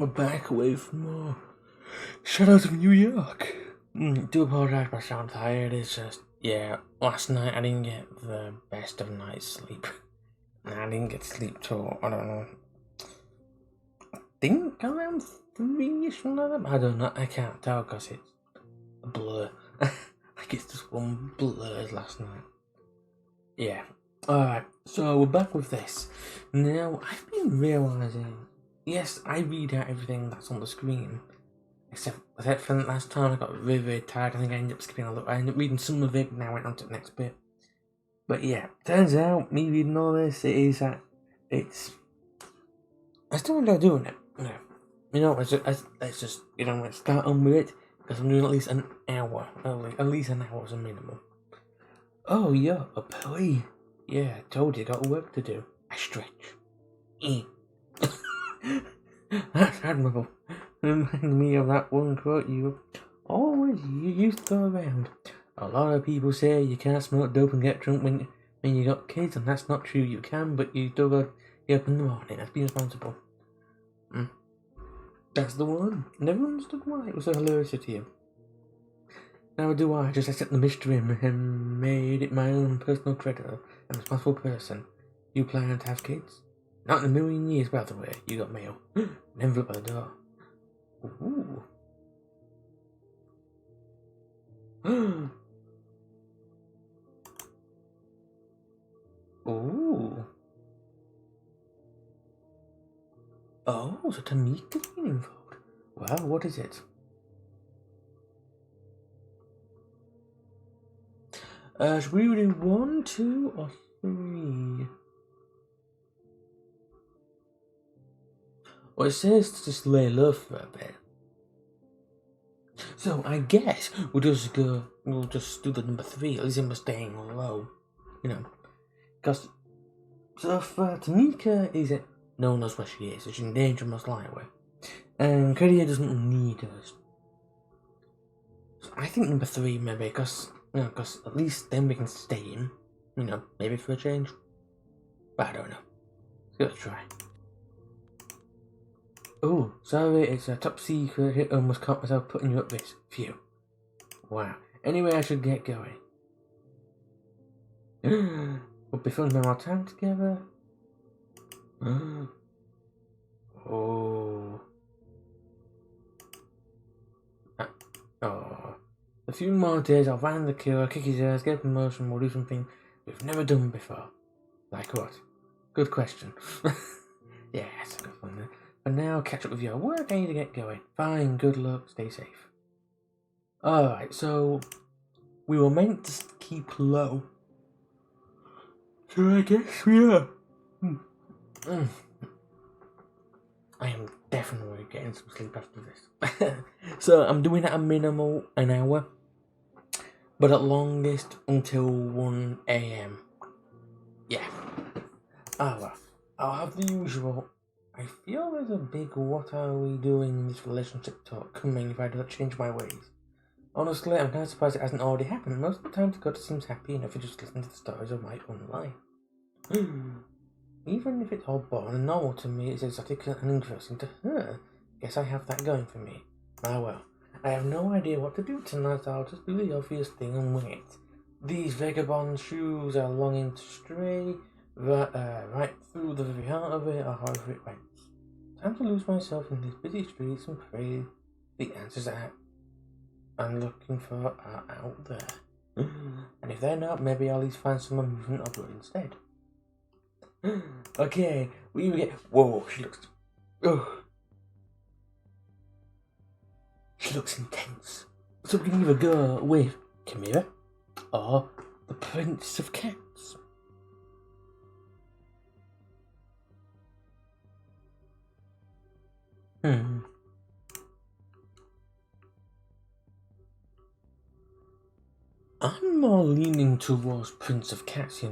We're back with more Shadows of New York. Do apologise if I sound tired. It's just, last night I didn't get the best of night's sleep. I didn't get sleep till, I don't know, I think around 3ish, I don't know, I can't tell because it's a blur. Like it's just one blur last night. Yeah. Alright, so we're back with this. Now, I've been realising, yes, I read out everything that's on the screen, except for the last time I got very tired. I think I ended up skipping I ended up reading some of it, and I went on to the next bit. But yeah, turns out, me reading all this, I still enjoy doing it. Yeah. Let's just, let's start on with it, because I'm doing at least an hour. At least an hour is a minimum. Oh, yeah, a play. Yeah, I told you, got work to do. I stretch. That's admirable. Reminding me of that one quote you used to throw around. A lot of people say you can't smoke dope and get drunk when you got kids, and that's not true. You can, but you still got to get up in the morning. That's being responsible. That's the one. Never understood why it was so hilarious to you. Now do I just accept the mystery and made it my own personal treasure and responsible person. You plan to have kids? Not in a million years, by the way. You got mail. An envelope by the door. Ooh. Ooh. Oh, so Tamika's been involved. Well, what is it? Should we do 1, 2, or 3? Well, it says to just lay low for a bit. So I guess we'll just do the number 3, at least we're staying low. Because so for Tamika is it no one knows where she is, so she's in danger most likely. And Codia doesn't need us. So I think number 3 maybe, because at least then we can stay in, maybe for a change. But I don't know. Let's try. Oh, sorry, it's a top secret. I almost caught myself putting you up this. Phew. Wow. Anyway, I should get going. We'll be fun to more time together. Oh. A few more days, I'll find the killer, kick his ass, get a promotion, we'll do something we've never done before. Like what? Good question. Yeah, that's a good one then. But now, catch up with your work, I need to get going. Fine, good luck, stay safe. Alright, so we were meant to keep low. So I guess we are. I am definitely getting some sleep after this. So I'm doing at a minimal an hour, but at longest until 1 AM. Yeah. Well, I'll have the usual. I feel there's a big what are we doing in this relationship talk coming if I don't change my ways. Honestly, I'm kind of surprised it hasn't already happened. Most of the time Dakota seems happy enough to just listen to the stories of my own life. Even if it's all boring and normal to me, it's exotic and interesting to her. Guess I have that going for me. Well, I have no idea what to do tonight, so I'll just do the obvious thing and wing it. These vagabond shoes are longing to stray right through the very heart of it, or however it went. Time to lose myself in these busy streets and pray the answers that I'm looking for are out there. And if they're not, maybe I'll at least find some movement or good instead. Okay, we get. Whoa, she looks. Oh. She looks intense. So we can either go with Chimera or the Prince of Cats. I'm more leaning towards Prince of Cats,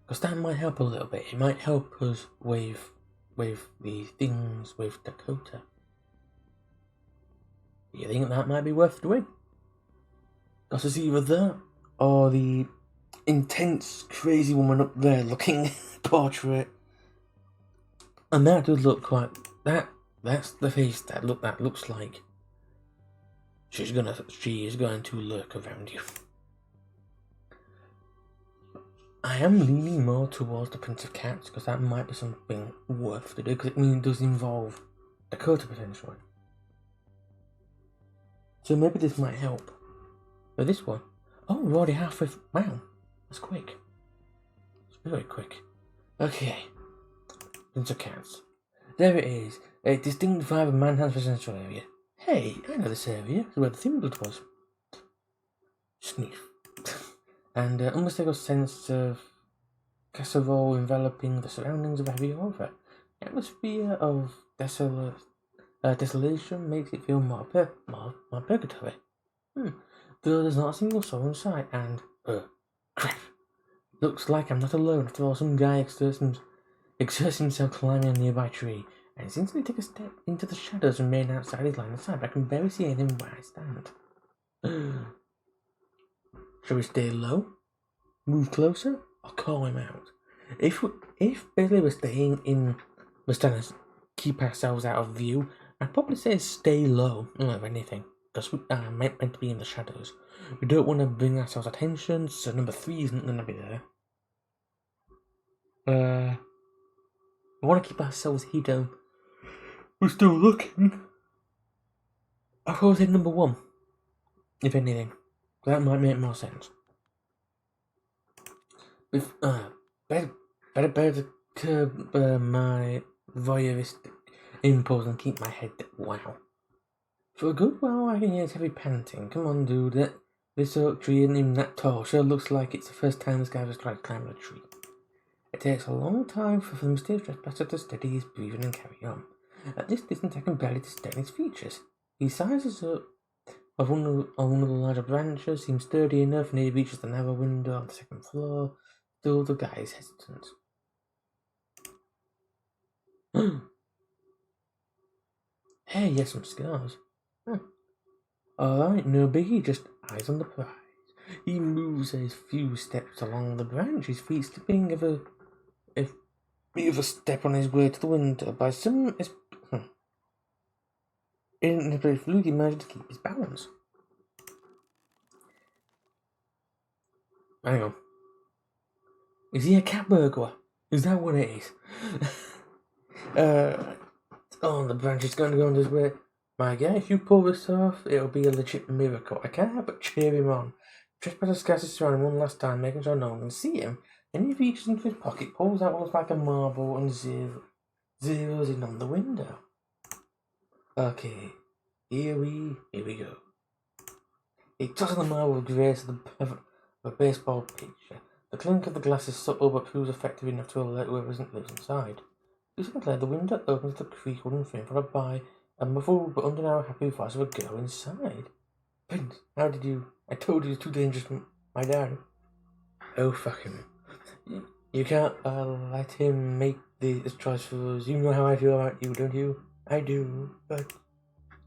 Because that might help a little bit. It might help us with the things with Dakota. You think that might be worth doing? Because it's either that or the intense, crazy woman up there looking portrait And that does look quite... That's the face that looks like she is going to lurk around you. I am leaning more towards the Prince of Cats because that might be something worth to do because it does involve Dakota potentially. So maybe this might help. But this one, oh, we're already halfway. Wow, that's quick. It's very quick. Okay, Prince of Cats. There it is. A distinct vibe of Manhattan's residential area. Hey, I know this area. It's where the Thimbled was. Sniff. And unmistakable sense of casserole enveloping the surroundings of a heavy aura. The atmosphere of desolation makes it feel more purgatory. Though there's not a single soul in sight, and crap. Looks like I'm not alone after all. Some guy exerts himself climbing a nearby tree, and instantly take a step into the shadows and remain outside his line of sight, but I can barely see anything where I stand. Shall we stay low? Move closer? Or call him out? If Billy was trying to keep ourselves out of view, I'd probably say stay low, if anything, because we are meant to be in the shadows. We don't want to bring ourselves attention, so number 3 isn't going to be there. We want to keep ourselves hidden. We're still looking. I'll probably say number 1, if anything. That might make more sense. With better to curb my voyeuristic impulse and keep my head down. Wow. For a good while I can hear his heavy panting. Come on, dude. This oak tree isn't even that tall. Sure looks like it's the first time this guy has tried climbing a tree. It takes a long time for the mysterious trespasser to steady his breathing and carry on. At this distance I can barely discern his features. He sizes up on one of the larger branches, seems sturdy enough, and he reaches the narrow window on the second floor. Still, the guy is hesitant. Hey, yes, some scars. Alright, no biggie, just eyes on the prize. He moves a few steps along the branch, his feet slipping of a step on his way to the window. By some ineffably fluid, he managed to keep his balance. Hang on. Is he a cat burglar? Is that what it is? The branch is going to go on his way. My guy, if you pull this off, it'll be a legit miracle. I can't help but cheer him on. Trespasser scatters around one last time, making sure no one can see him. Then he reaches into his pocket, pulls out what looks like a marble, and zeroes in on the window. Okay, here we go. He tosses the marble with grace of a baseball pitcher. The clink of the glass is subtle but proves effective enough to alert whoever lives inside. 2 seconds later, the window opens to the creak wooden frame, followed by a muffled but undeniable happy voice of a girl inside. Prince, how did you? I told you it's too dangerous, my dad. Oh, fuck him. You can't let him make this choice for us. You know how I feel about you, don't you? I do, but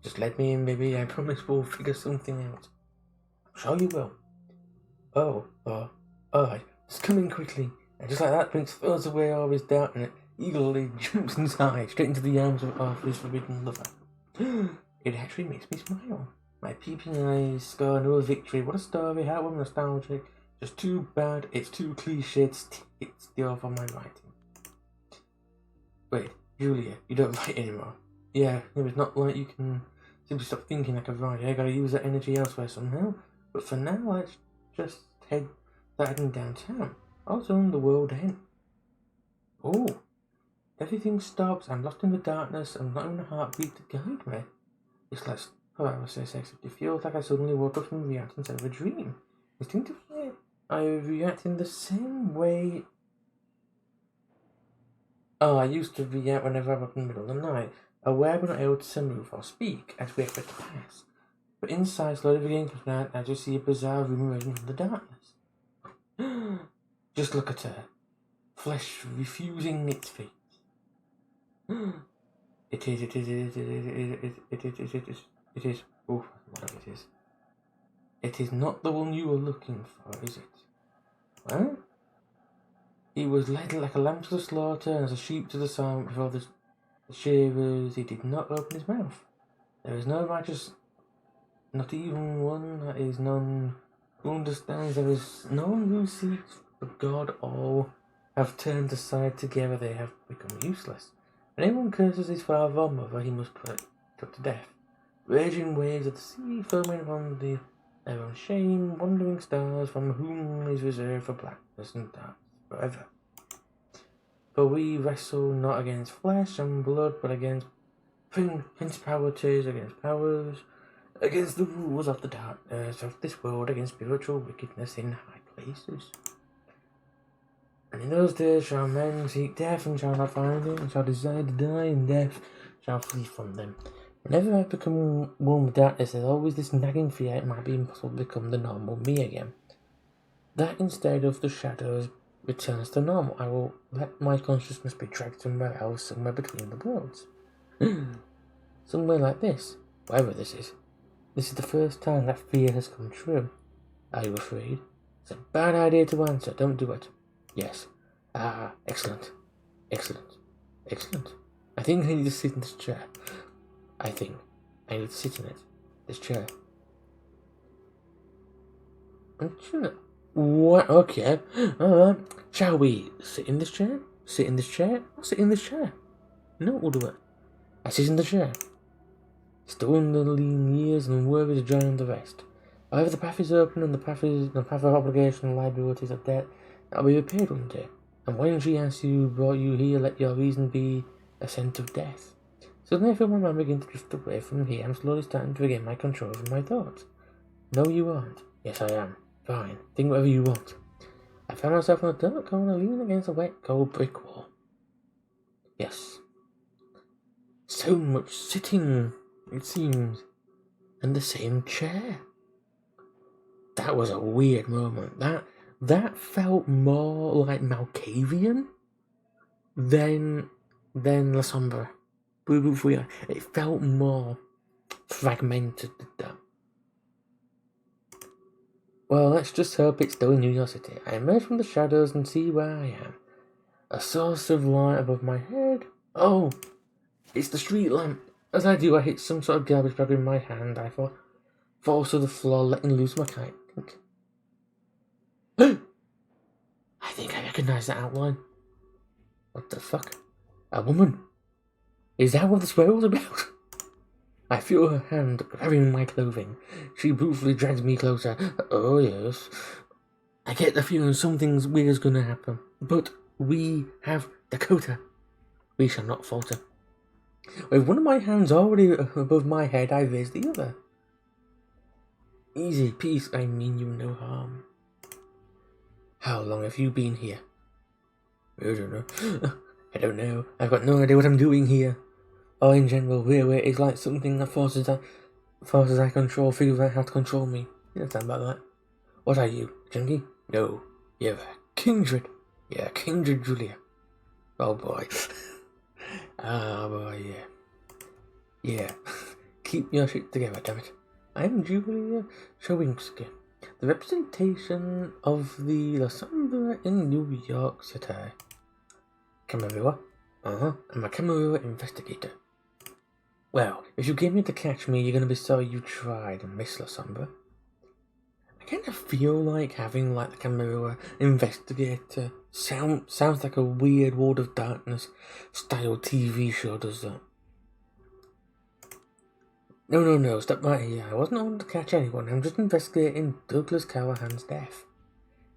just let me in, baby. I promise we'll figure something out. I'm sure you will. Alright. It's coming quickly. And just like that, Prince throws away all his doubt and eagerly jumps inside, straight into the arms of his forbidden lover. It actually makes me smile. My peeping eyes score another victory. What a story, heartwarming, nostalgic. Just too bad it's too cliched to steal from my writing. Wait, Julia, you don't write anymore. Yeah, it's not like you can simply stop thinking like a writer. I gotta use that energy elsewhere somehow. But for now, let's just heading downtown. Also in the world end. Oh, everything stops. I'm lost in the darkness and not even a heartbeat to guide me. It's like paralysis, except it feels like I suddenly woke up from reality instead of a dream. Instinctively, I react in the same way. I used to react whenever I was in the middle of the night, aware but not able to move or speak as we expect to pass. But inside, slowly beginning to night, I just see a bizarre room emerging from the darkness. Just look at her. Flesh refusing its fate. It is. Oh, whatever it is. It is not the one you were looking for, is it? Well, He was led like a lamb to the slaughter and as a sheep to the sound before the shearers. He did not open his mouth. There is no righteous, not even one, that is none who understands. There is no one who seeks for God. All have turned aside together. They have become useless. When anyone curses his father or mother, he must put to death. Raging waves of the sea, foaming upon their own shame, wandering stars from whom is reserved for blackness and darkness forever. For we wrestle not against flesh and blood, but against principalities, against powers, against the rulers of the darkness of this world, against spiritual wickedness in high places. And in those days shall men seek death and shall not find it, and shall desire to die, and death shall flee from them. Whenever I become one with darkness, there's always this nagging fear it might be impossible to become the normal me again. That instead of the shadows returns to normal, I will let my consciousness be dragged somewhere else, somewhere between the worlds. Somewhere like this, wherever this is. This is the first time that fear has come true. Are you afraid? It's a bad idea to answer, don't do it. Yes. Ah, excellent. Excellent. Excellent. I think I need to sit in this chair. I think I need to sit in it. This chair. What? Okay. Alright. Shall we sit in this chair? Sit in this chair? I'll sit in this chair. No, we'll do it. I sit in the chair. Still in the lean years and worthy to join the rest. However, the path is open and the path of obligation and liabilities of debt that'll be repaid one day. And when she asks you brought you here, let your reason be a scent of death. Suddenly I feel my mind begin to drift away from here. I'm slowly starting to regain my control over my thoughts. No, you aren't. Yes, I am. Fine. Think whatever you want. I found myself in a dark corner leaning against a wet, cold brick wall. Yes. So much sitting, it seems. And the same chair. That was a weird moment. That felt more like Malkavian than La Sombra. It felt more fragmented than that. Well, let's just hope it's still in New York City. I emerge from the shadows and see where I am. A source of light above my head. Oh, it's the street lamp. As I do, I hit some sort of garbage bag in my hand. I fall to the floor, letting loose my kite. I think I recognize that outline. What the fuck? A woman? Is that what the swear was about? I feel her hand grabbing my clothing. She brutally drags me closer. Oh yes. I get the feeling something weird's gonna happen. But we have Dakota. We shall not falter. With one of my hands already above my head, I raise the other. Easy, peace, I mean you no harm. How long have you been here? I don't know. I don't know. I've got no idea what I'm doing here. Or in general, really, it's like something that forces I control figures out how to control me. You don't sound about that. What are you, junkie? No, you're a kindred. Yeah, kindred Julia. Oh boy. Ah boy, yeah. Yeah. Keep your shit together, damn it. I'm Julia Showinski, the representation of the La Sombra in New York City. Camarilla? I'm a Camarilla investigator. Well, if you came here to catch me, you're gonna be sorry you tried, Miss La Sombra. I kind of feel like having like the Camarilla investigator sounds like a weird World of Darkness style TV show, does that? No, stop right here. I wasn't on to catch anyone. I'm just investigating Douglas Callahan's death.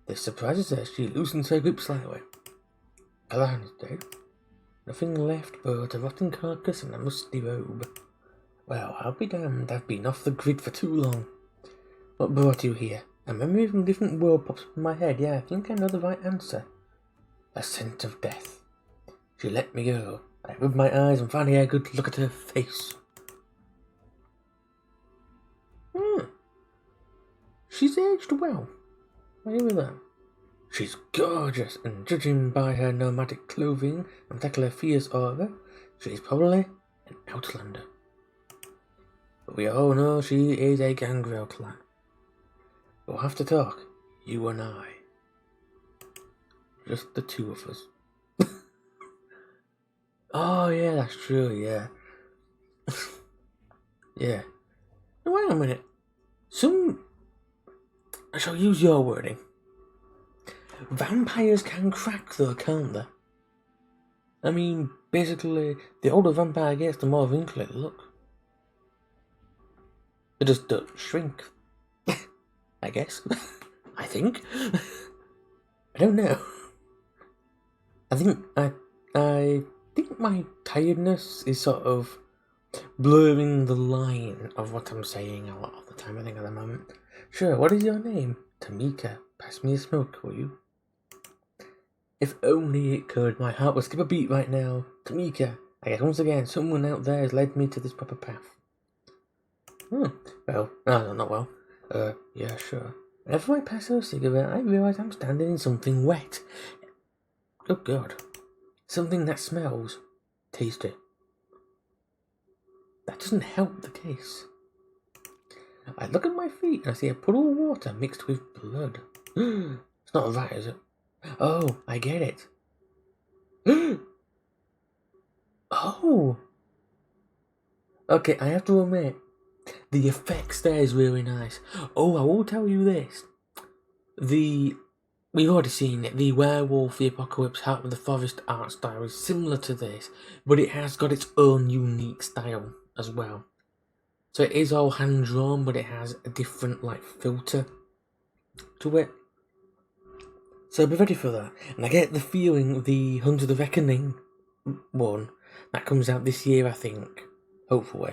This surprises her. She loosens her grip slightly. Callahan is dead. Nothing left but a rotten carcass and a musty robe. Well, I'll be damned. I've been off the grid for too long. What brought you here? A memory from a different world pops up in my head. Yeah, I think I know the right answer. A scent of death. She let me go. I rubbed my eyes and finally had a good look at her face. She's aged well. I hear that. She's gorgeous, and judging by her nomadic clothing and particular fierce aura, she's probably an outlander. But we all know she is a gangrel clan. We'll have to talk, you and I. just the two of us. Oh yeah, that's true. Yeah, yeah. Now, wait a minute. I shall use your wording. Vampires can crack, though, can't they? I mean, basically, the older vampire gets, the more wrinkly they look. They just don't shrink. I guess. I think. I don't know. I think my tiredness is sort of blurring the line of what I'm saying a lot of the time, I think, at the moment. Sure, what is your name? Tamika. Pass me a smoke, will you? If only it could, my heart would skip a beat right now. Tamika, I guess once again, someone out there has led me to this proper path. Well, no, not well. Yeah, sure. Whenever I pass a cigarette, I realise I'm standing in something wet. Oh God. Something that smells tasty. That doesn't help the case. I look at my feet and I see a puddle of water mixed with blood. It's not that, is it? Oh, I get it. Oh! Okay, I have to admit, the effects there is really nice. Oh, I will tell you this. We've already seen it, the Werewolf, the Apocalypse, Heart of the Forest art style is similar to this, but it has got its own unique style as well. So it is all hand-drawn, but it has a different, filter to it. So be ready for that. And I get the feeling the Hunt of the Reckoning one, that comes out this year, I think, hopefully,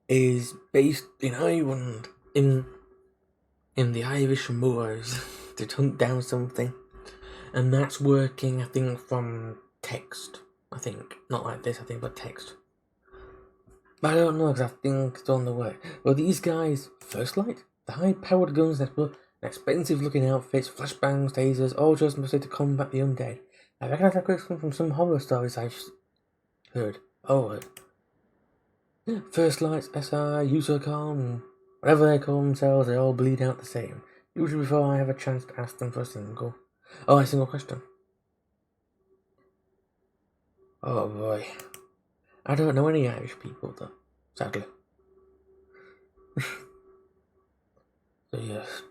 is based in Ireland, in the Irish moors, to hunt down something. And that's working, I think, from text. I think. Not like this, I think, but text. But I don't know, because I think it's on the way. Well, these guys, First Light, the high-powered guns, expensive-looking outfits, flashbangs, tasers, all just mostly to combat the undead. I reckon that could come from some horror stories I've heard. First Lights, SI, Usercom, whatever they call themselves, they all bleed out the same. Usually before I have a chance to ask them for a single question. Oh boy. I don't know any Irish people though, sadly. So yes.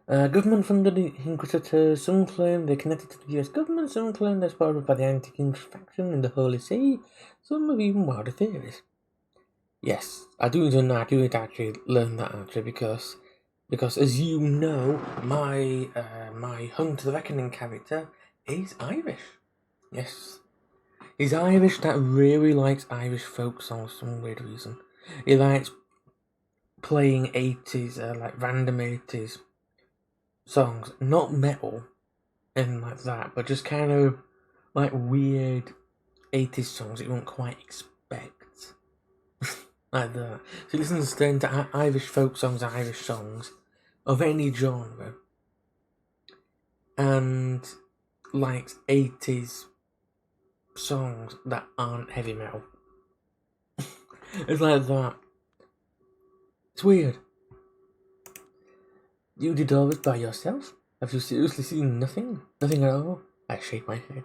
Government-funded inquisitors, some claim they're connected to the US government, some claim they're supported by the anti-king faction in the Holy See, some have even wilder theories. Yes, I do need to actually learn that actually, because as you know, my Hunt to the Reckoning character is Irish. Yes. He's Irish that really likes Irish folk songs for some weird reason. He likes playing 80s, random 80s songs, not metal and like that, but just kind of weird 80s songs that you won't quite expect. Like that. So he listens to Irish folk songs, Irish songs of any genre, and likes 80s songs that aren't heavy metal. It's like that. It's weird. You did all this by yourself? Have you seriously seen nothing? Nothing at all? I shake my head.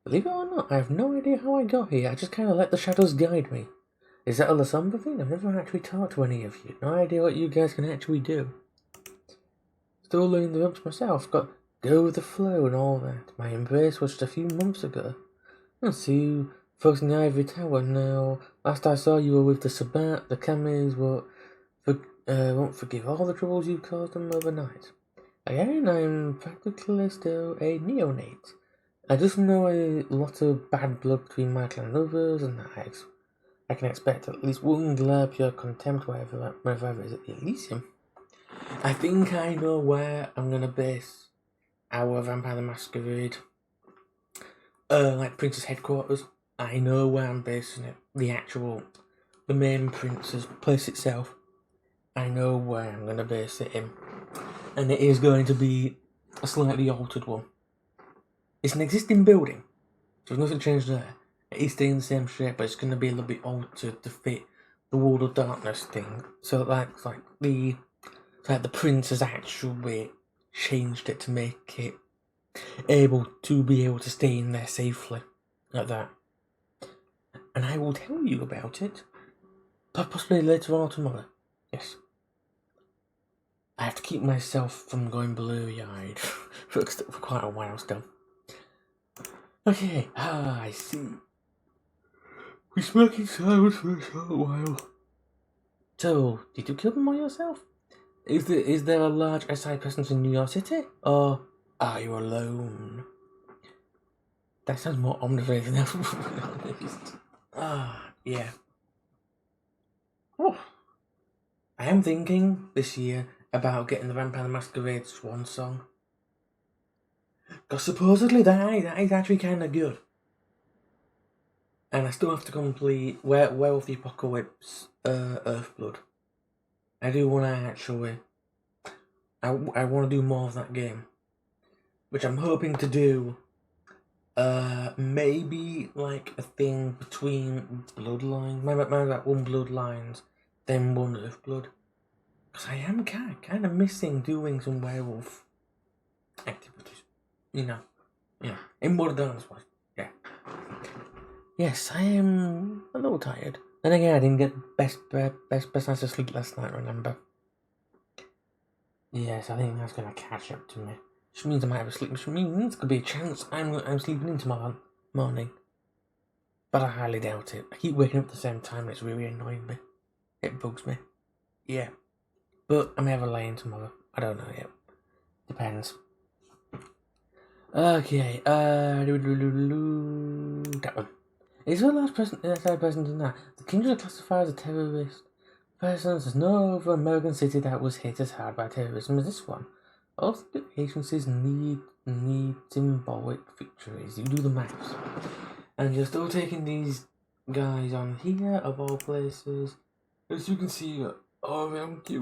Believe it or not, I have no idea how I got here. I just kind of let the shadows guide me. Is that a Lasamba thing? I've never actually talked to any of you. No idea what you guys can actually do. Still learning the ropes myself. Got go with the flow and all that. My embrace was just a few months ago. I see you folks in the Ivory Tower now. Last I saw you were with the Sabat. The Camis won't forgive all the troubles you've caused them overnight. Again, I'm practically still a neonate. I just know a lot of bad blood between my clan and others, and I can expect at least one glare of pure contempt wherever it is at the Elysium. I think I know where I'm going to base our Vampire the Masquerade, Prince's headquarters. I know where I'm basing it. The main Prince's place itself. I know where I'm going to base it in. And it is going to be a slightly altered one. It's an existing building, so there's nothing changed there. It is staying the same shape, but it's going to be a little bit altered to fit the World of Darkness thing. So the Prince has actually changed it to make it able to stay in there safely, like that. And I will tell you about it, possibly later on or tomorrow. Yes. I have to keep myself from going blurry-eyed for quite a while still. Okay, I see. We smoke in silence for a short while. So, did you kill them all yourself? Is there a large SI presence in New York City? Or are you alone? That sounds more ominous than anything else, to be honest. Yeah. Oh. I am thinking this year about getting the Vampire the Masquerade Swan Song. Because supposedly that is actually kind of good. And I still have to complete Werewolf the Apocalypse Earthblood. I do want to actually... I want to do more of that game. Which I'm hoping to do... maybe like a thing between Bloodlines. Maybe like one Bloodlines, then one Earthblood. Because I am kind of missing doing some werewolf activities. You know. In more than this one. Yeah. Yes, I am a little tired. Then again, I didn't get best night's sleep last night, remember? Yes, I think that's gonna catch up to me. Which means I might have a sleep, which means could be a chance I'm sleeping in tomorrow morning. But I highly doubt it. I keep waking up at the same time and it's really annoying me. It bugs me. Yeah. But I may have a lay-in tomorrow. I don't know yet. Depends. Okay, that one. Is there a large present in that? The Kingdom are classified as a terrorist presence. There's no other American city that was hit as hard by terrorism as this one. All the agencies need symbolic victories. You do the maths. And you're still taking these guys on here, of all places. As you can see all around you.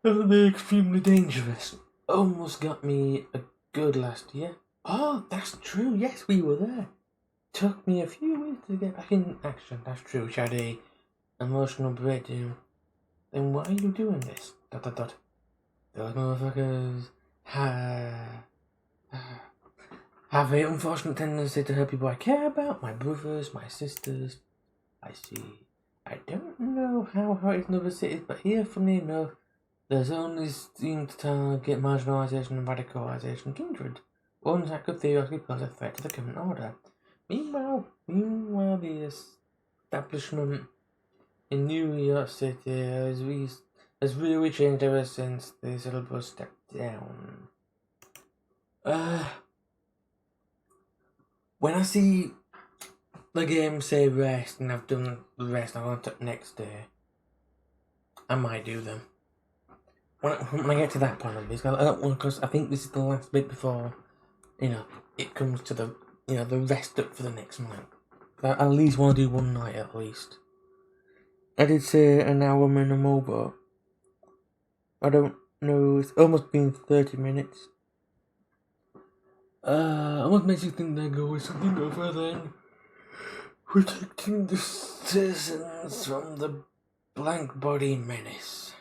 They're extremely dangerous. Almost got me a good last year. Oh, that's true. Yes, we were there. Took me a few weeks to get back in action. That's true. Which had a emotional breakdown. Then why are you doing this? ... Those motherfuckers have an unfortunate tendency to hurt people I care about. My brothers, my sisters. I see. I don't know how it is in other cities, but here, funny enough, there's only seem to target marginalisation and radicalisation kindred. Ones that could theoretically pose a threat to the current order. Meanwhile, the establishment in New York City has really changed ever since the syllabus stepped down. When I see the game say rest and I've done the rest, I want to next day, I might do them. When I get to that point of this, because I think this is the last bit before, it comes to the rest up for the next night. I at least want to do one night at least. I did say an hour minimal, but I don't know. It's almost been 30 minutes. What makes you think they're going something other than protecting the citizens from the blank body menace?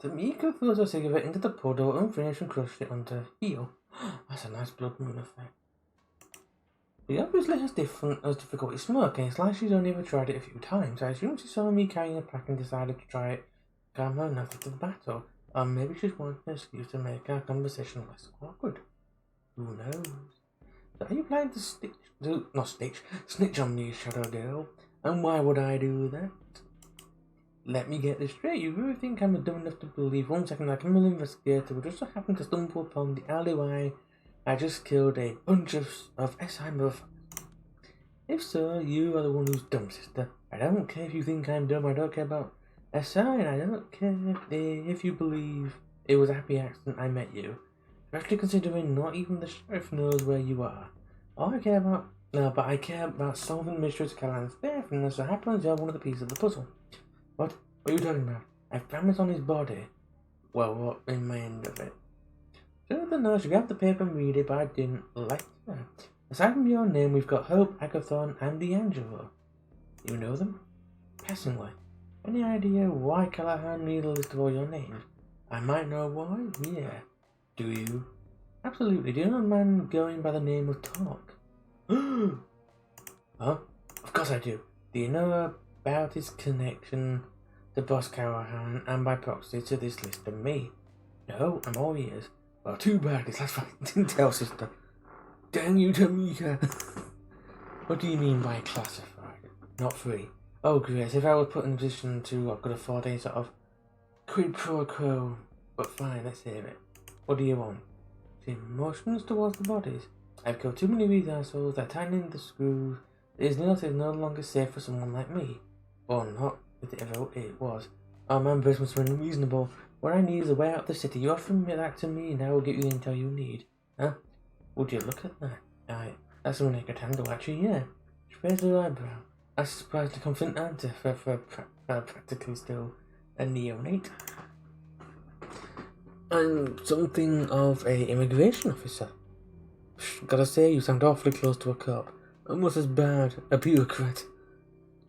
Tamika throws a cigarette into the puddle, unfinished, and crushed it onto her heel. That's a nice blood moon effect. She obviously has difficulty smoking. It's like she's only ever tried it a few times. I assume she saw me carrying a pack and decided to try it, calm her enough after the battle. Or maybe she's wanting an excuse to make our conversation less awkward. Who knows? So are you planning to snitch on me, Shadow Girl? And why would I do that? Let me get this straight. You really think I'm dumb enough to believe 1 second that a criminal investigator would just so happen to stumble upon the alleyway I just killed a bunch of SI motherfuckers? If so, you are the one who's dumb, sister. I don't care if you think I'm dumb. I don't care about SI, and I don't care if you believe it was a happy accident I met you. Especially considering not even the sheriff knows where you are. All I care about... No, but I care about solving the mystery of Callahan's death, and so happens you're one of the pieces of the puzzle. What are you talking about? I found this on his body. Well, what in my end of it? Sure, the nurse, you grab the paper and read it, but I didn't like that. Aside from your name, we've got Hope, Agathon, and D'Angelo. You know them? Passingly. Any idea why Callahan needed a list of all your names? I might know why, yeah. Do you? Absolutely. Do you know a man going by the name of Talk? Huh? Of course I do. Do you know about his connection to Boss Callahan and by proxy to this list of me? No, I'm all ears. Well, too bad, because that's what I didn't tell, sister. Dang you, Tamika. What do you mean by classified? Not free. Oh, Grace, if I was put in a position to, I could afford a sort of quid pro quo. But fine, let's hear it. What do you want? The emotions towards the bodies. I've killed too many of these assholes, they're tightening the screws. It is no longer safe for someone like me. Or not, if it ever it was. Our members must be unreasonable. What I need is a way out of the city. You offer that to me and I will get you the intel you need. Huh? Would you look at that? Aye, that's something I could handle, actually, yeah. She raised her eyebrow. I was surprised to confident answer for practically still a neonate. I'm something of a immigration officer. Gotta say, you sound awfully close to a cop. Almost as bad, a bureaucrat.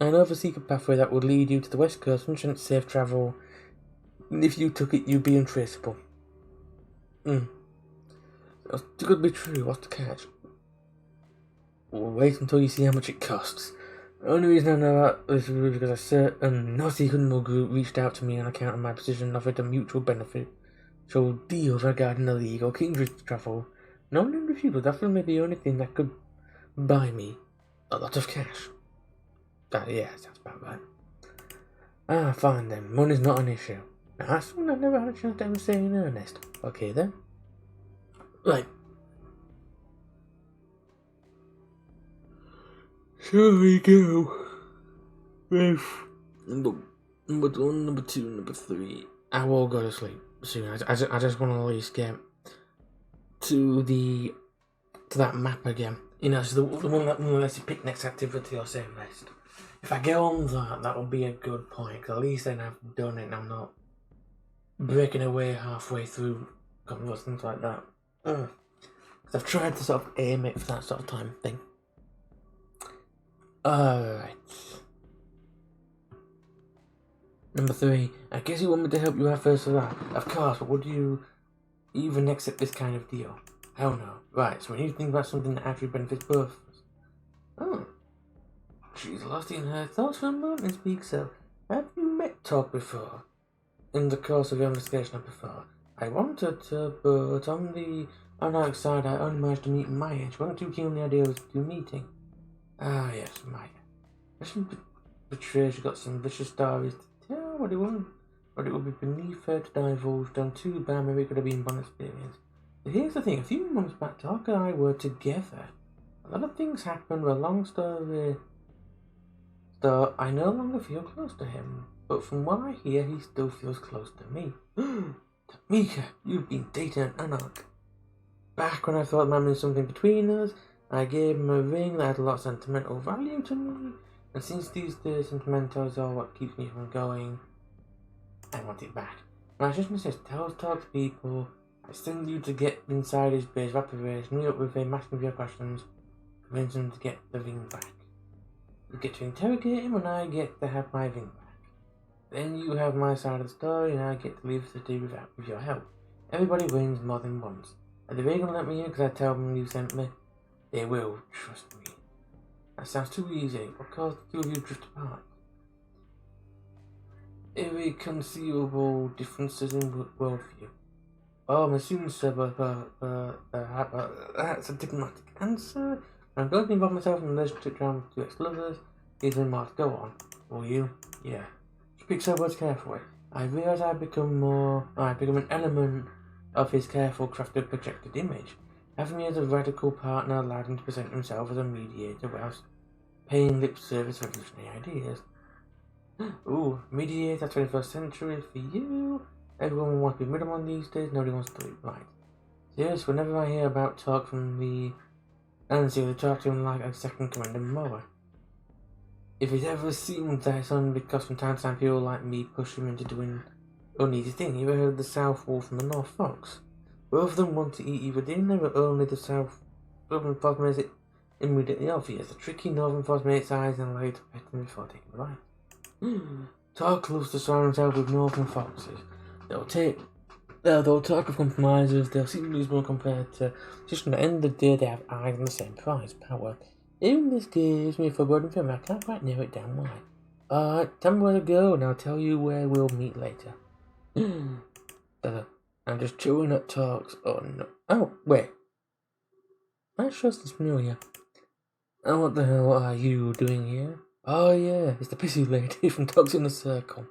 I know of a secret pathway that would lead you to the west coast and shouldn't safe travel. If you took it, you'd be untraceable. That's too good to be true. What's the catch? We'll wait until you see how much it costs. The only reason I know that is because a certain naughty criminal group reached out to me on account of my position and offered a mutual beneficial deal regarding illegal Cambridge travel. No one refused. That would be the only thing that could buy me a lot of cash. Yeah, sounds about right. Ah, fine then. Money's not an issue. Now, that's one I've never had a chance to ever say in earnest. Okay then. Right. Shall we go with number 1, number 2, number 3? I will go to sleep soon. I just want to at least get to that map again. You know, so the one that lets you pick next activity or say rest. If I get on that will be a good point. Cause at least then I've done it and I'm not breaking away halfway through converse, things like that. Because I've tried to sort of aim it for that sort of time thing. Alright. Number 3. I guess you want me to help you out first for that. Of course, but would you even accept this kind of deal? Hell no. Right, so we need to think about something that actually benefits both of us. Oh. She's lost in her thoughts for a moment and speaks so. Have you met Talk before? In the course of your investigation before? I wanted to, but on the outside I only managed to meet Maya. She wasn't too keen on the idea of you meeting. Ah, yes, Maya. She betrayed. She got some vicious stories to tell, but it would be beneath her to divulge. Done too bad, maybe it could have been one experience. But here's the thing, a few months back, Talk and I were together. A lot of things happened, with a long story. So I no longer feel close to him, but from what I hear, he still feels close to me. Tamika, you've been dating an anarch. Back when I thought there might be something between us, I gave him a ring that had a lot of sentimental value to me, and since these days sentimentals are what keeps me from going, I want it back. And I just insist, talk to people. I send you to get inside his base of operation, meet up with him, ask him your questions, convince him to get the ring back. You get to interrogate him and I get to have my ring back. Then you have my side of the story and I get to leave the city with your help. Everybody wins more than once. Are they really gonna let me in because I tell them you sent me? They will, trust me. That sounds too easy. What caused the two of you drift apart? Irreconcilable differences in worldview. Oh, I'm assuming so, but that's a diplomatic answer. I'm going to involve myself in a relationship around two ex-lovers. These remarks go on. Will you? Yeah. Speak so words carefully. I realise I become an element of his careful crafted projected image. Having me as a radical partner allowed him to present himself as a mediator whilst paying lip service to revolutionary ideas. Ooh, mediator 21st century for you. Everyone wants to be middleman these days, nobody wants to be right. Yes, whenever I hear about Talk from the Nancy, they talk to him like a second commander mower. If it ever seemed that it's only because from time to time people like me push him into doing uneasy thing. You ever heard of the South Wolf and the North Fox? Both of them want to eat you for dinner, but only the Southern Fox makes it immediately obvious. The tricky Northern Fox makes eyes and allow you to pet them before taking a bite. Talk loves to surround himself with Northern Foxes. They'll take They'll talk of compromises, they'll seem reasonable compared to just at the end of the day they have eyes on the same prize, power. Even this gives me a foreboding feeling I can't quite narrow it down why. Alright, tell me where to go and I'll tell you where we'll meet later. I'm just chewing at talks. Oh no. Oh, wait. That sure sounds familiar. Oh, what the hell are you doing here? Oh yeah, it's the pissy lady from Dogs in a Circle.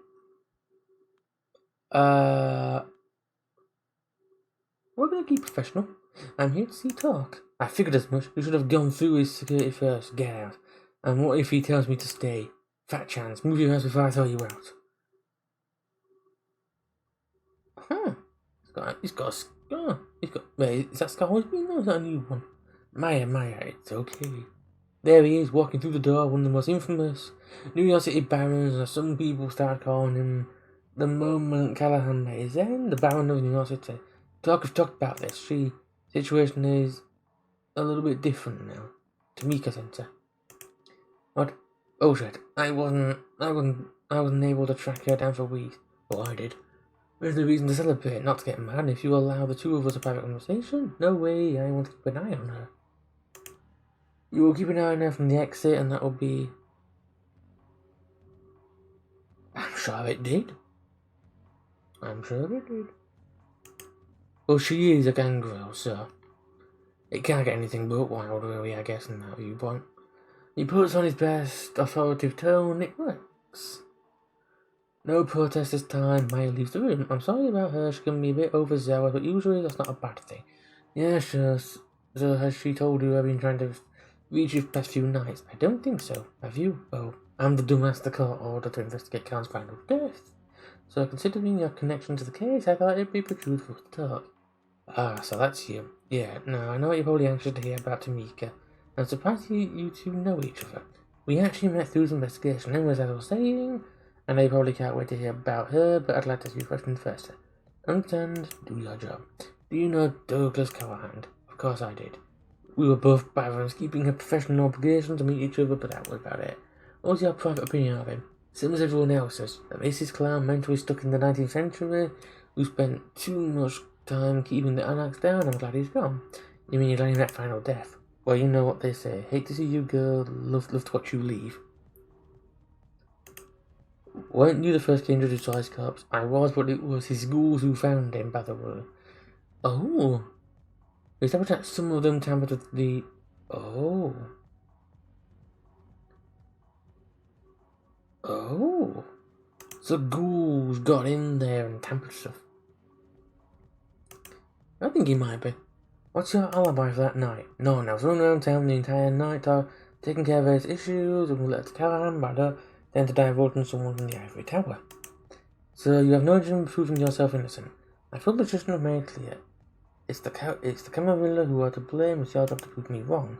We're gonna keep professional. I'm here to see talk. I figured as much. We should have gone through his security first. Get out. And what if he tells me to stay? Fat chance. Move your ass before I throw you out. Huh. He's got a scar. Wait, is that scar always been there? Or is that a new one? Maya, it's okay. There he is, walking through the door, one of the most infamous New York City barons, and some people start calling him the moment Callahan met his end, the Baron of New York City. Talked about this. Situation is a little bit different now. Tamika Center. What? Oh shit! I wasn't able to track her down for weeks. Well, I did. There's no reason to celebrate, not to get mad. If you allow the two of us a private conversation, no way. I want to keep an eye on her. You will keep an eye on her from the exit, and that will be. I'm sure it did. Well, she is a gangrel, so it can't get anything but wild, really, I guess, in that viewpoint. He puts on his best authoritative tone, it works. No protest this time, Maya leaves the room. I'm sorry about her, she can be a bit overzealous, but usually that's not a bad thing. Yeah, sure. So has she told you I've been trying to reach you the past few nights? I don't think so. Have you? Oh, I'm the domestic court order to investigate Khan's final death. So considering your connection to the case, I thought it'd be pretty useful to talk. Ah, so that's you. Yeah, no, I know you're probably anxious to hear about Tamika. I'm surprised you two know each other. We actually met through the investigation, anyways, as I was saying, and I probably can't wait to hear about her, but I'd like to ask you a question first. Understand, do your job. Do you know Douglas Callahan? Of course I did. We were both barons, keeping a professional obligation to meet each other, but that was about it. What was your private opinion of him? Same as everyone else's. A racist clown mentally stuck in the 19th century, who spent too much time keeping the anarchs down. I'm glad he's gone. You mean you're letting that final death? Well, you know what they say. Hate to see you go, love to watch you leave. Weren't you the first to introduce Ice Corps? I was, but it was his ghouls who found him, by the way. Oh. Is that what some of them tampered with the... Oh. Oh. So ghouls got in there and tampered stuff. I think he might be. What's your alibi for that night? No one else running around town the entire night, taking care of his issues, and let Callahan matter, then to divulge on someone from the ivory tower. So you have no interest in proving yourself innocent. I feel the judgment have made clear. It's the Camarilla who are to blame. It's your job to prove me wrong.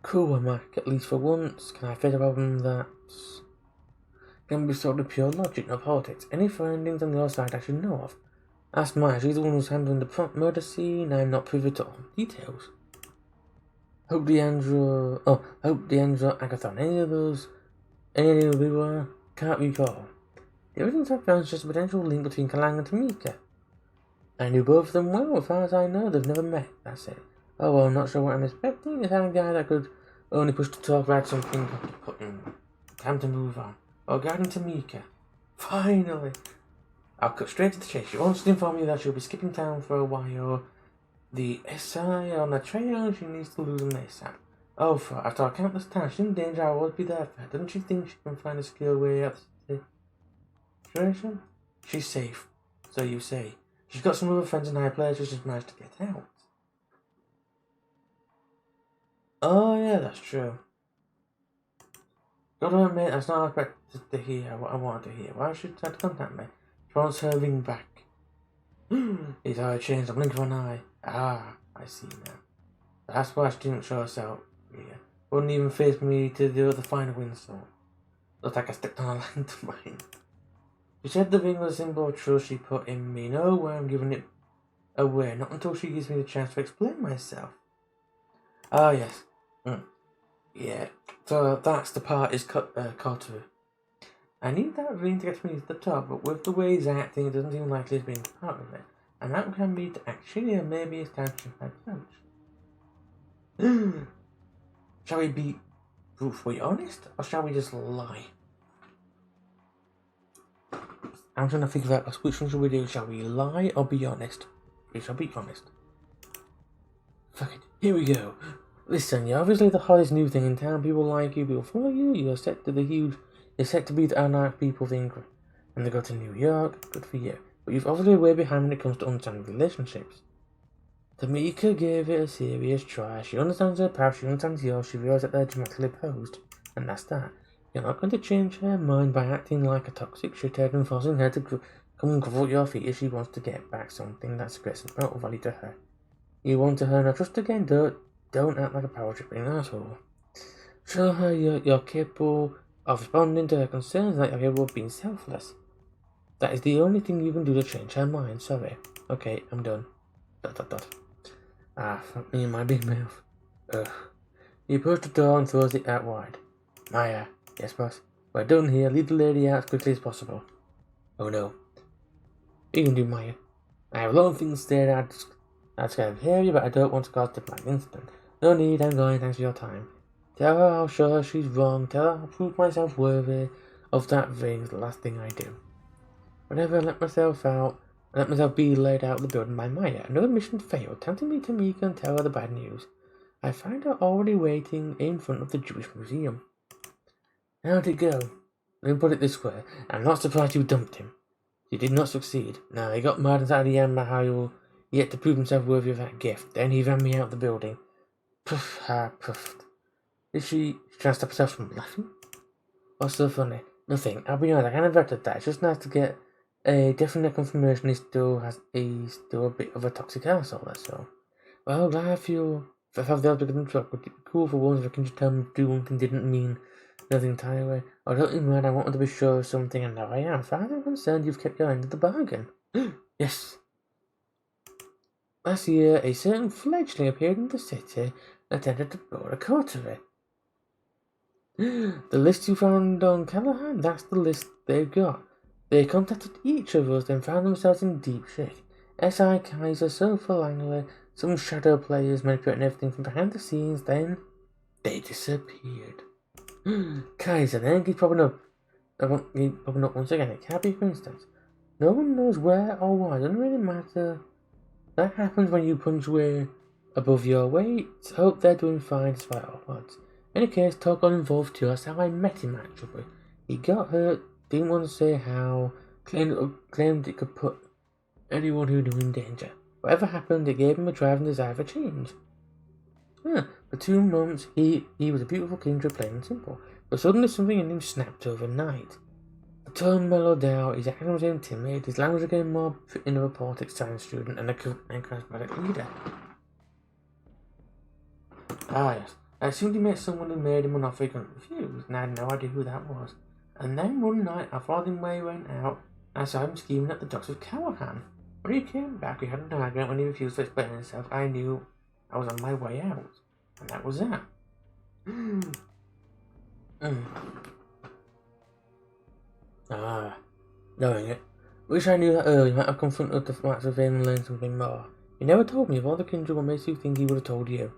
Cool, Mac. At least for once, can I face a problem that can be solved with pure logic, no politics? Any findings on the other side I should know of? Ask Maya, she's the one who's handling the prompt murder scene. I'm not privy to all details. Hope the Andrew Agathon, any of we were, can't recall. The evidence I found is just a potential link between Kalang and Tamika. I knew both of them well, as far as I know, they've never met, that's it. Oh well, I'm not sure what I'm expecting, is having a guy that could only push to talk about something time to move on. Regarding Tamika, finally! I'll cut straight to the chase. She wants to inform you that she'll be skipping town for a while. The SI on the trail, she needs to lose an ASAP. Oh, after our countless times, she's in danger, I will be there for her. Doesn't she think she can find a secure way out of the situation? She's safe, so you say. She's got some other friends in high places, she's managed to get out. Oh, yeah, that's true. Gotta admit, that's not expected to hear what I wanted to hear. Why should she try to contact me? She wants her ring back. His eye changed, a blink of an eye. Ah, I see now. That's why she didn't show herself here. Wouldn't even face me to do the final windstorm. Looked like I stepped on a landmine. She said the ring was a symbol of trust she put in me. No way I'm giving it away. Not until she gives me the chance to explain myself. Ah, yes. Yeah. So that's the part is cut to. I need that ring to get me to the top, but with the way he's acting, it doesn't seem likely he's being part of it. I'm not going to be to actually, or maybe it's time to change my approach. Shall we be brutally honest, or shall we just lie? I'm trying to figure out which one should we do. Shall we lie or be honest? We shall be honest. Fuck it. Here we go. Listen, you're obviously the hottest new thing in town. People like you, people follow you. You're set to be the anarch people think. And they go to New York. Good for you. But you've obviously way behind when it comes to understanding relationships. Tamika gave it a serious try. She understands her past, she understands yours, she realizes that they're dramatically opposed. And that's that. You're not going to change her mind by acting like a toxic shithead and forcing her to come and grovel at your feet if she wants to get back something that's a great sentimental value to her. You want to earn her trust again? Don't act like a power tripping asshole. Show her you're capable of responding to her concerns and that you're capable of being selfless. That is the only thing you can do to change her mind. Sorry. Okay, I'm done. ... Ah, fuck me in my big mouth. Ugh. He approaches the door and throws it out wide. Maya. Yes, boss. We're done here. Lead the lady out as quickly as possible. Oh no. You can do, Maya. I have a lot of things to say. I'd kind of hear you, but I don't want to cause diplomatic incident. No need, I'm going. Thanks for your time. Tell her I'll show her she's wrong. Tell her I'll prove myself worthy of that ring. It's the last thing I do. Whenever I let myself be laid out of the building by Maya. Another mission failed. Time to meet Tamika and tell her the bad news. I find her already waiting in front of the Jewish Museum. How'd it go? Let me put it this way. I'm not surprised you dumped him. You did not succeed. No, he got mad inside the end by how he had to prove himself worthy of that gift. Then he ran me out of the building. Puff, ha, puff. Did she try to stop herself from laughing? What's so funny? Nothing. I'll be honest, I kind of regretted that. It's just nice to get a definite confirmation he's still a bit of a toxic asshole, that's all. Well, glad I feel if I have the other good truck, would it be cool for once if I can just tell him to do one thing didn't mean nothing entirely. I don't even mind, I wanted to be sure of something and now I am. As far as I'm concerned, you've kept your end of the bargain. Yes. Last year, a certain fledgling appeared in the city and attempted to build a coterie. The list you found on Callahan, that's the list they've got. They contacted each of us and found themselves in deep shit. S.I. Kaiser, Sofa Langley, some shadow players manipulating everything from behind the scenes, then they disappeared. Kaiser then keeps popping up once again. It can't be for instance. No one knows where or why, it doesn't really matter. That happens when you punch way above your weight. Hope they're doing fine despite all odds. In any case, talk got involved too. That's how I met him actually. He got hurt, didn't want to say how, claimed it could put anyone who knew in danger. Whatever happened, it gave him a drive and desire for change. For 2 months, he was a beautiful kindred, plain and simple. But suddenly something in him snapped overnight. The tone mellowed out, his actions became timid, his language became more fitting of a politics science student and a charismatic leader. Ah yes, I assumed he met someone who made him an offer he couldn't refuse, and I had no idea who that was. And then one night, I followed him where he went out, and I saw him scheming at the docks of Callahan. When he came back, we had an argument. When he refused to explain himself, I knew I was on my way out. And that was that. Knowing it. Wish I knew that earlier. Might have confronted the facts of him and learned something more. He never told me of all the kindred. What makes you think he would have told you?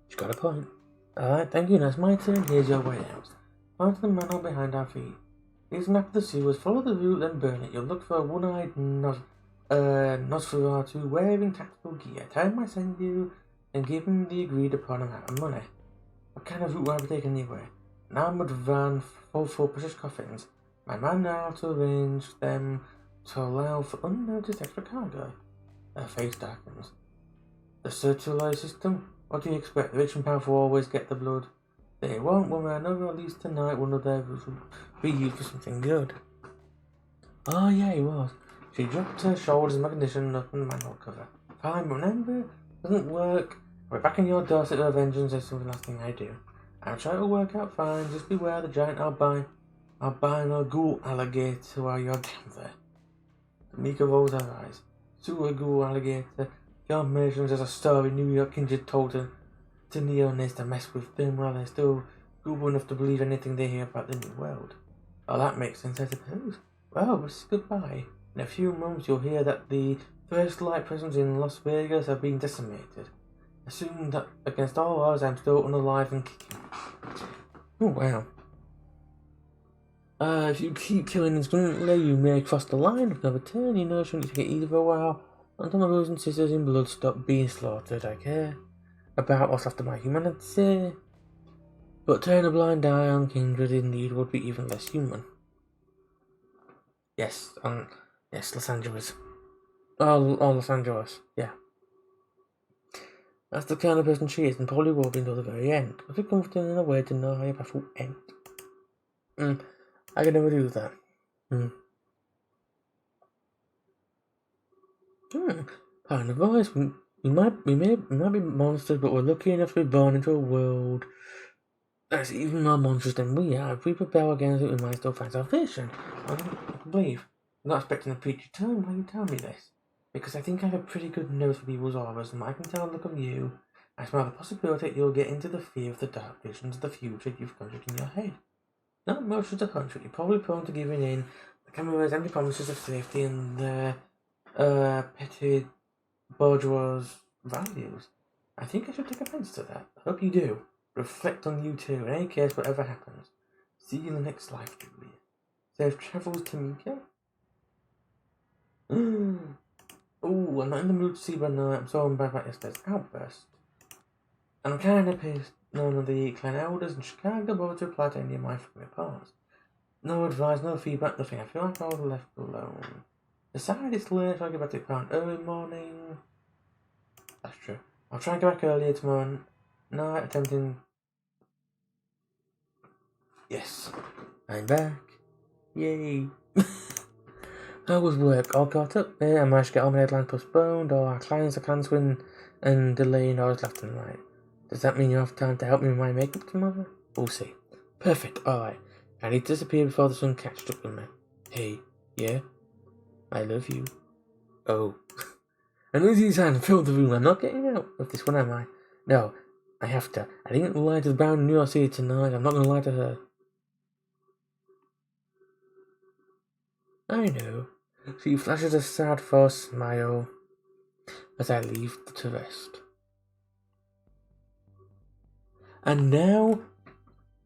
She's got a point. Alright, thank you. Now it's my turn. Here's your way out. Find the manhole behind our feet. Use a map of the sewers. Follow the route, then burn it. You'll look for a one-eyed Nosferatu wearing tactical gear. Tell him I send you and give him the agreed upon amount of money. What kind of route will I be taking anyway? An armoured van full of precious coffins. My man knows how to arrange them to allow for unnoticed extra cargo. Her face darkens. The circular system? What do you expect? The rich and powerful always get the blood. They won't, worry. I know at least tonight one of their routes will be used for something good. Oh yeah, he was. She dropped her shoulders in recognition and opened the manhole cover. Fine, but remember, it doesn't work. We're back in your dorset of vengeance is the last thing I do. I'm sure it'll work out fine. Just beware the giant albino ghoul alligator while you're down there. Tamika rolls her eyes. Super ghoul alligator. Your mentions as a story New York kindred told her to neonats to mess with them while they're still gullible enough to believe anything they hear about the new world. Oh, that makes sense, I suppose. Well, this is goodbye. In a few months, you'll hear that the first light presence in Las Vegas have been decimated. Assume that against all odds, I'm still unalive and kicking. Oh, wow. If you keep killing instantly, you may cross the line of no return. You know, shouldn't take it easy for a while. Until my brothers and sisters in blood stop being slaughtered, I care about what's left of my humanity. But turn a blind eye on kindred indeed would be even less human. Yes, yes, Los Angeles. Oh, Los Angeles, yeah. That's the kind of person she is, and probably will be until the very end. I feel confident in a way to know how your path will end. I can never do that. Kind of voice. We might be monsters, but we're lucky enough to be born into a world that's even more monstrous than we are. If we rebel against it, we might still find salvation. I can believe. I'm not expecting a preacher to tell me why you tell me this. Because I think I have a pretty good nose for people's auras, and I can tell a look of you. I smell the possibility that you'll get into the fear of the dark visions of the future you've conjured in your head. Not much as a hunch, but you're probably prone to giving in. The camera's empty promises of safety and their petty bourgeois values. I think I should take offense to that. I hope you do. Reflect on you too. In any case, whatever happens. See you in the next life, Julia. Safe travels, Tamika. Ooh, I'm not in the mood to see right now. I'm so embarrassed about yesterday's outburst. And I'm kind of pissed none of the clan elders in Chicago bothered to reply to any of my reports. No advice, no feedback, nothing. I feel like I was left alone. Decided it's late, so I'll get back to the ground early morning. That's true. I'll try and get back earlier tomorrow night, attempting. Yes, I'm back. Yay. How was work? All caught up? I managed to get all my deadlines postponed, or our clients are cancelling and delaying orders left and right. Does that mean you have time to help me with my makeup tomorrow? We'll see. Perfect, alright. I need to disappear before the sun catches up with me. Hey, yeah? I love you. Oh. And Lizzie's hand filled the room. I'm not getting out of this one, am I? No, I have to. I didn't lie to the brown in New York City tonight. I'm not going to lie to her. I know. She flashes a sad, false smile as I leave to rest. And now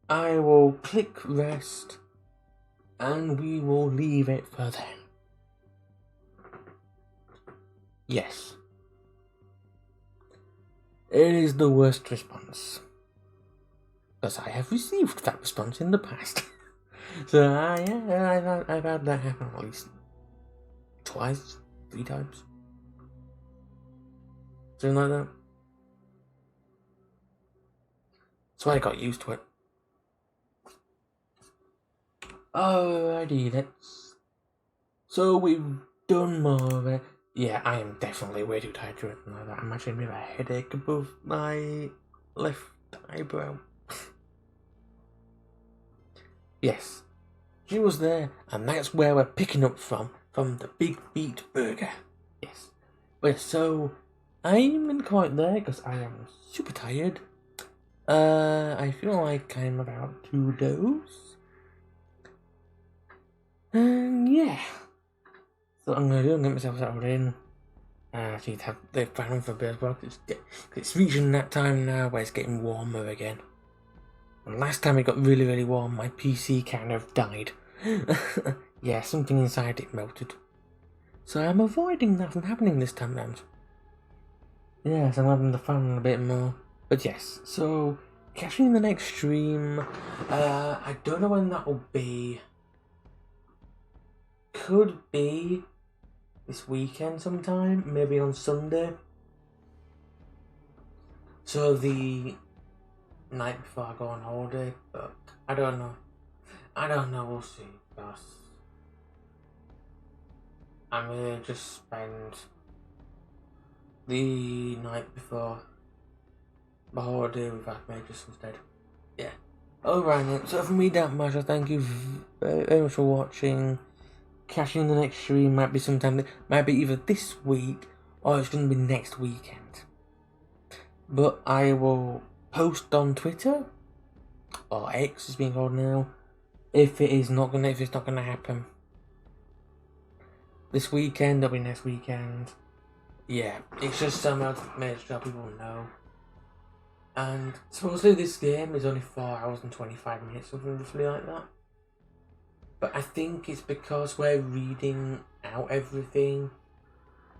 I will click rest and we will leave it for then. Yes. It is the worst response. Because I have received that response in the past. So, yeah, I've had that happen at least twice, 3 times. Something like that. So I got used to it. Alrighty, so we've done more of it. Yeah, I am definitely way too tired to do anything like that. I'm actually having a headache above my left eyebrow. Yes, she was there, and that's where we're picking up from the Big Beat Burger. Yes, so I'm in quite there because I am super tired. I feel like I'm about to doze. And yeah. So I'm gonna do, I'm gonna get myself settled in. I need to have the fan for a bit as well, because it's reaching that time now where it's getting warmer again. And last time it got really, really warm, my PC kind of died. Yeah, something inside it melted. So I'm avoiding that from happening this time round. Yes, I'm having the fan a bit more. But yes, so catch me in the next stream. I don't know when that will be. Could be this weekend sometime, maybe on Sunday. So the night before I go on holiday, but I don't know. We'll see. Because I may just spend the night before the holiday with that just instead. Yeah. Alright then, so from me, that much, I thank you very much for watching. Catching the next stream might be sometime, might be either this week or it's going to be next weekend. But I will post on Twitter, or X is being called now, if it's not gonna happen this weekend, it'll be next weekend. Yeah, it's just somehow to make sure people know. And supposedly this game is only 4 hours and 25 minutes, something roughly like that. But I think it's because we're reading out everything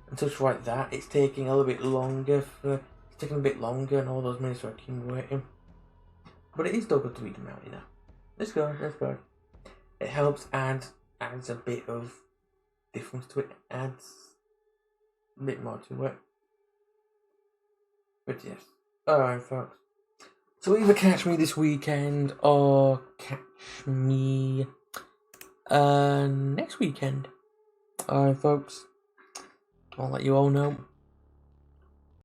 and such like that. It's taking a little bit longer and all those minutes are accumulating. But it is still good to read them out, you know. Let's go. It helps adds a bit of difference to it. Adds a bit more to it. But yes. Alright, folks. So either catch me this weekend or catch me next weekend. Alright, folks. I'll let you all know.